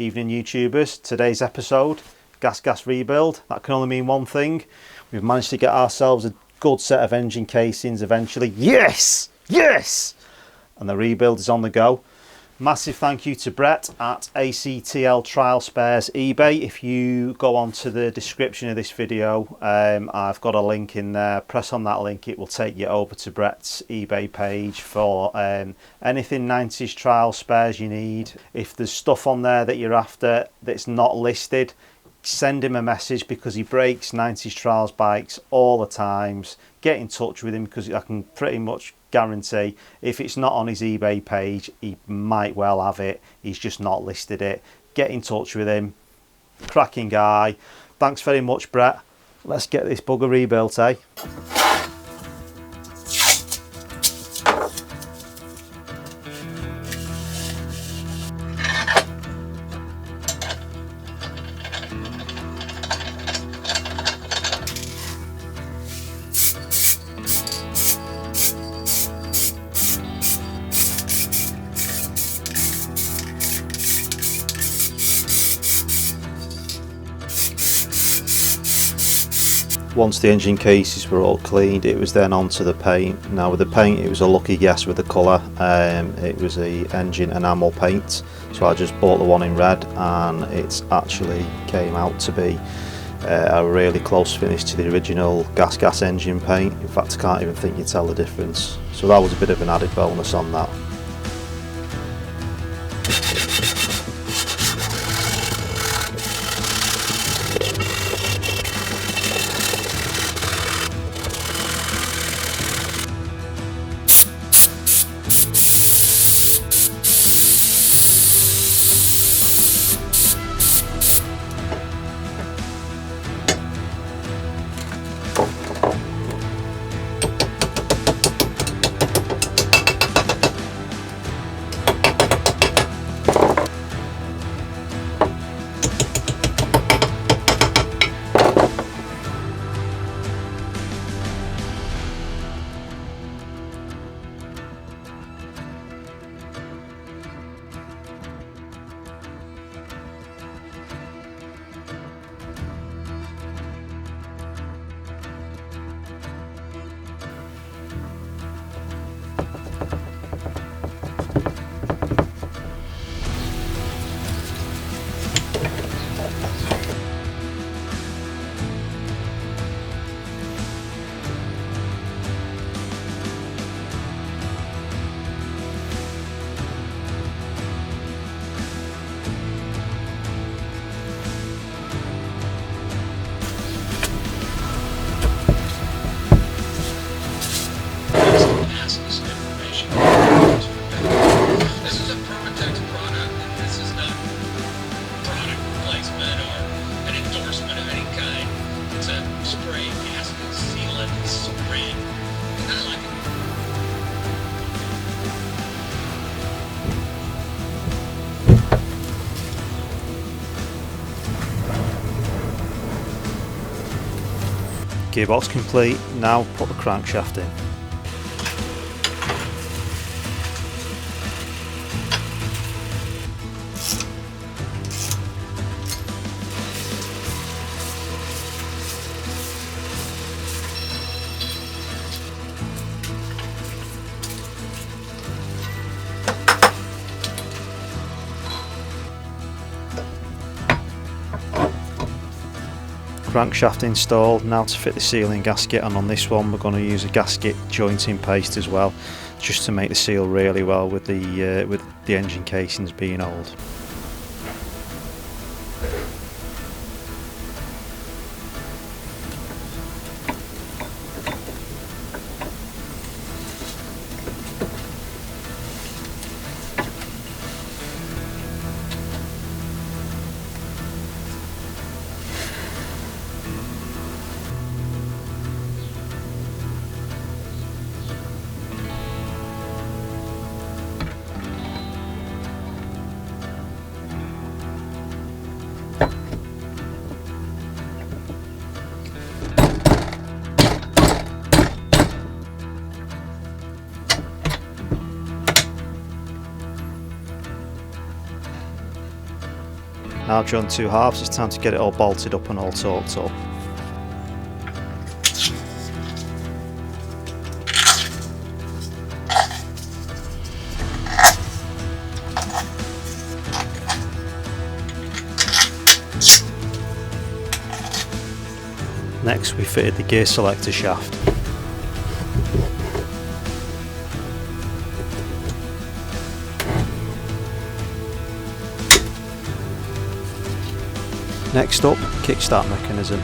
Evening YouTubers. Today's episode, gas rebuild. That can only mean one thing. We've managed to get ourselves a good set of engine casings eventually. Yes! Yes! And the rebuild is on the go. Massive thank you to Brett at ACTL Trial Spares eBay. If you go onto the description of this video, I've got a link in there. Press on that link, it will take you over to Brett's eBay page for anything 90s trial spares you need. If there's stuff on there that you're after that's not listed, send him a message, because he breaks 90s trials bikes all the times. Get in touch with him, because I can pretty much guarantee if it's not on his eBay page, he might well have it. He's just not listed it. Get in touch with him. Cracking guy. Thanks very much, Brett. Let's get this bugger rebuilt, eh? Once the engine cases were all cleaned, it was then onto the paint. Now with the paint, it was a lucky guess with the colour. It was the engine enamel paint, so I just bought the one in red, and it's actually came out to be a really close finish to the original gas engine paint. In fact, I can't even think you tell the difference. So that was a bit of an added bonus on that. Gearbox complete, now put the crankshaft in. Crankshaft installed. Now to fit the sealing gasket, and on this one we're going to use a gasket jointing paste as well, just to make the seal really well with the engine casings being old. Now joined two halves, it's time to get it all bolted up and all torqued up. Next we fitted the gear selector shaft. Next up, kickstart mechanism.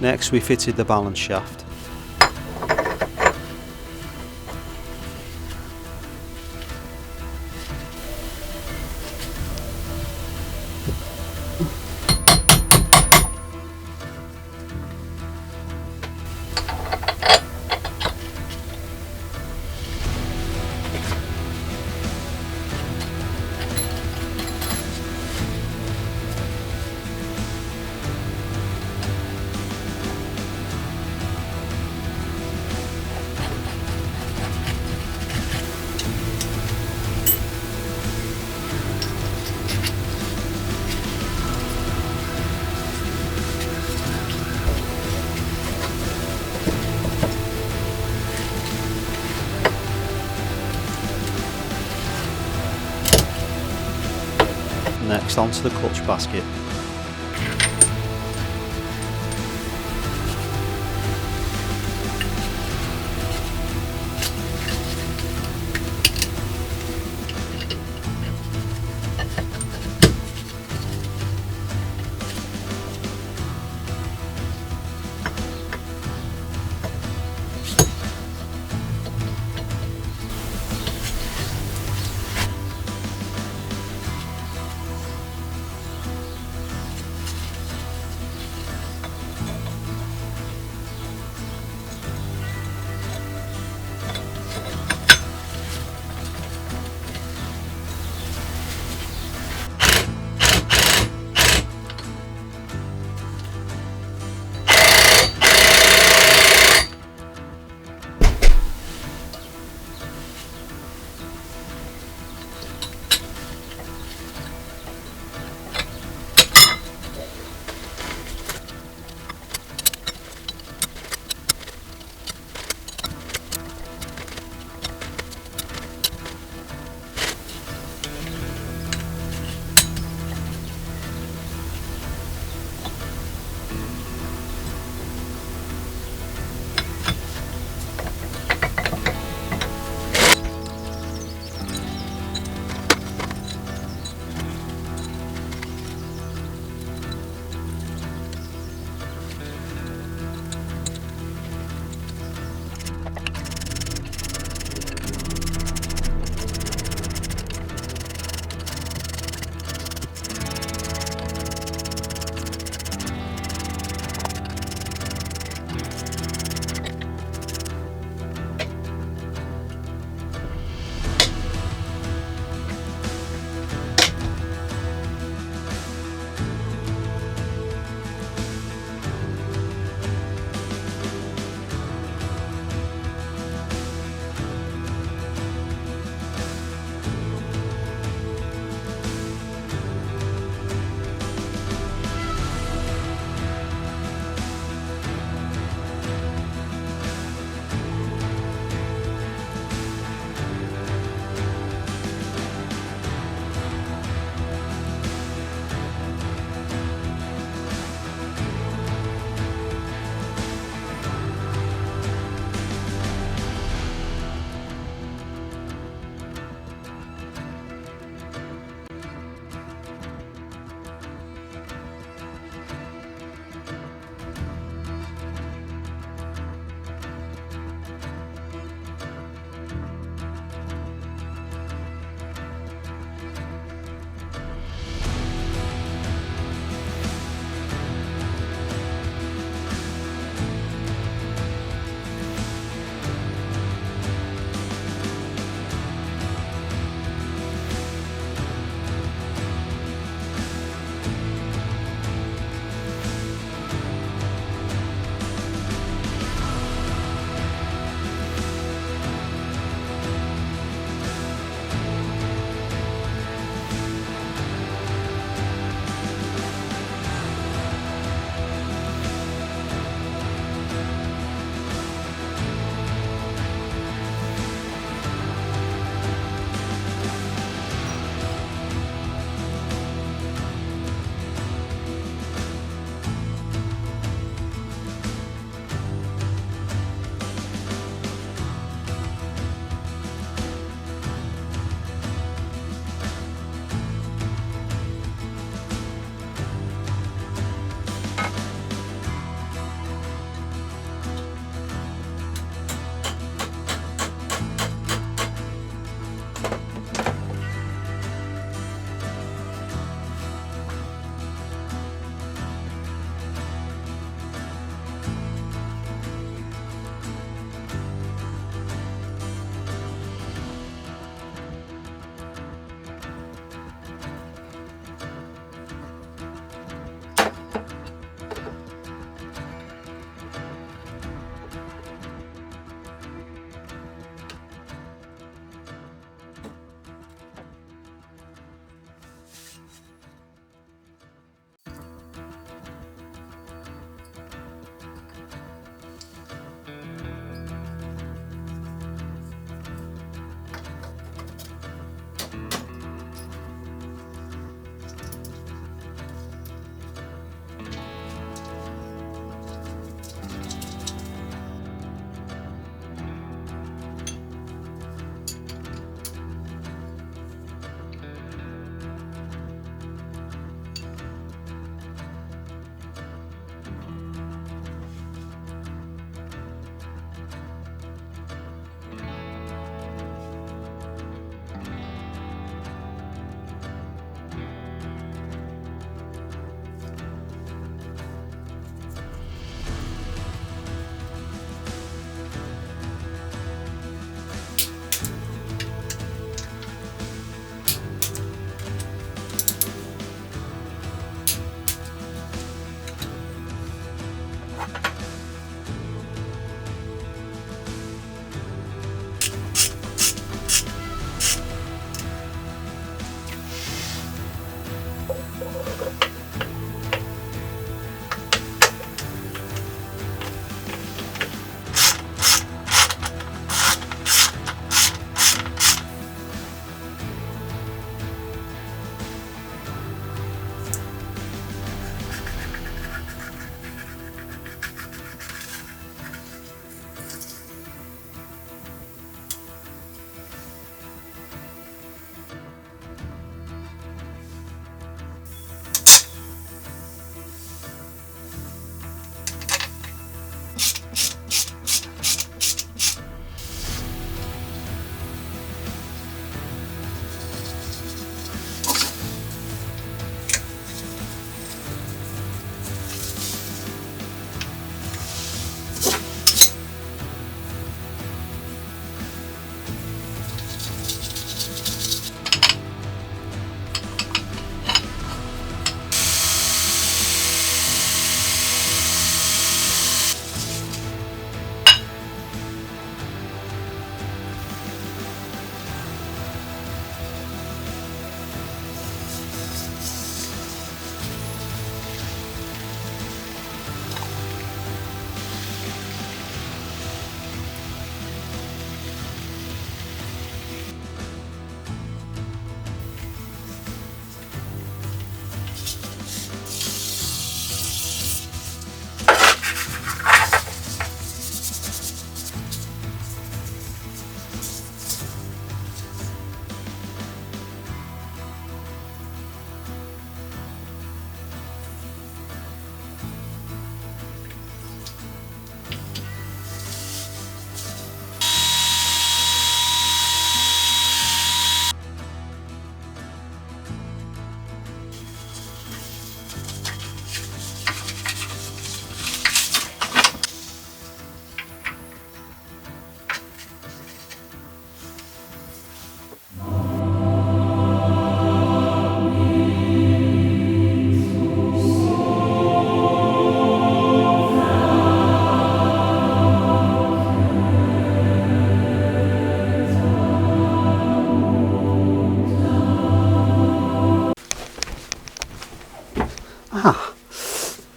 Next we fitted the balance shaft. Next onto the clutch basket.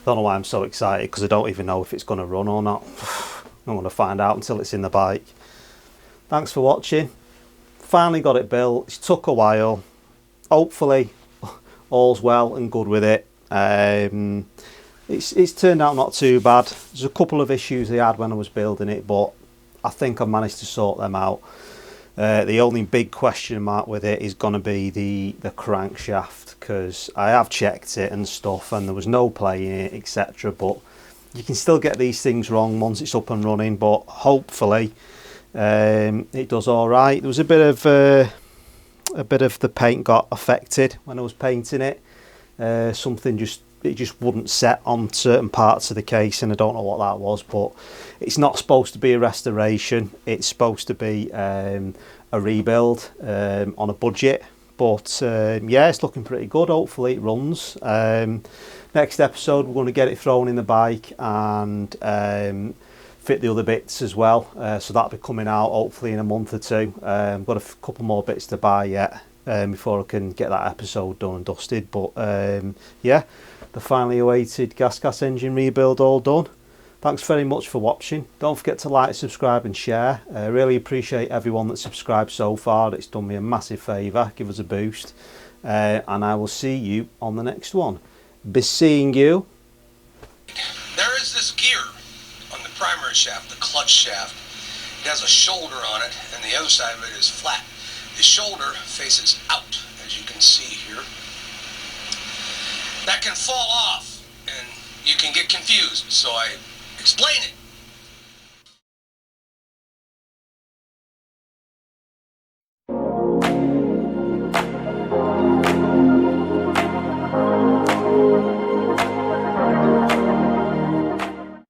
Don't know why I'm so excited, because I don't even know if it's going to run or not. I'm going to find out until it's in the bike. Thanks for watching. Finally got it built. It took a while. Hopefully all's well and good with it. It's turned out not too bad. There's a couple of issues I had when I was building it, but I think I've managed to sort them out. The only big question mark with it is going to be the crankshaft, because I have checked it and stuff and there was no play in it, etc. But you can still get these things wrong once it's up and running, but hopefully it does all right. There was a bit of the paint got affected when I was painting it. Something just wouldn't set on certain parts of the case, and I don't know what that was, but it's not supposed to be a restoration. It's supposed to be a rebuild on a budget, but yeah, it's looking pretty good. Hopefully it runs. Next episode we're going to get it thrown in the bike and fit the other bits as well, so that'll be coming out hopefully in a month or two. I've got a couple more bits to buy yet before I can get that episode done and dusted, but yeah, the finally awaited gas engine rebuild all done. Thanks very much for watching. Don't forget to like, subscribe and share. I really appreciate everyone that's subscribed so far. It's done me a massive favour. Give us a boost, and I will see you on the next one. Be seeing you. There is this gear on the primary shaft, the clutch shaft. It has a shoulder on it, and the other side of it is flat. The shoulder faces out, as you can see here. That can fall off, and you can get confused, so I explain it.